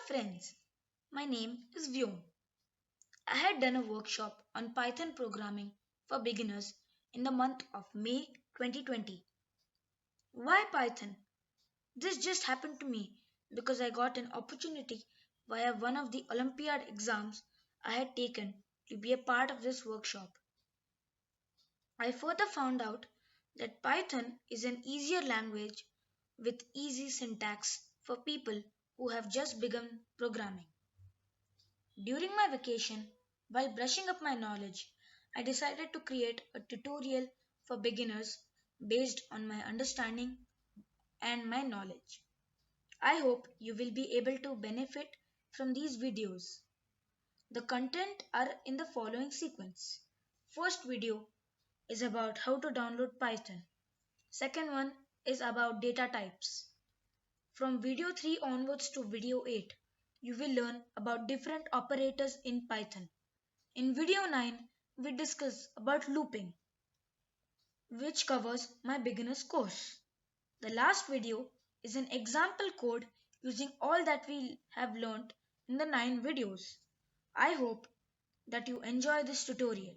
friends, my name is Vyom. I had done a workshop on Python programming for beginners in the month of May 2020. Why Python? This just happened to me because I got an opportunity via one of the Olympiad exams I had taken to be a part of this workshop. I further found out that Python is an easier language with easy syntax for people who have just begun programming. During my vacation, while brushing up my knowledge, I decided to create a tutorial for beginners based on my understanding and my knowledge. I hope you will be able to benefit from these videos. The content are in the following sequence. First video is about how to download Python. Second one is about data types. From video 3 onwards to video 8, you will learn about different operators in Python. In video 9, we discuss about looping, which covers my beginner's course. The last video is an example code using all that we have learned in the 9 videos. I hope that you enjoy this tutorial.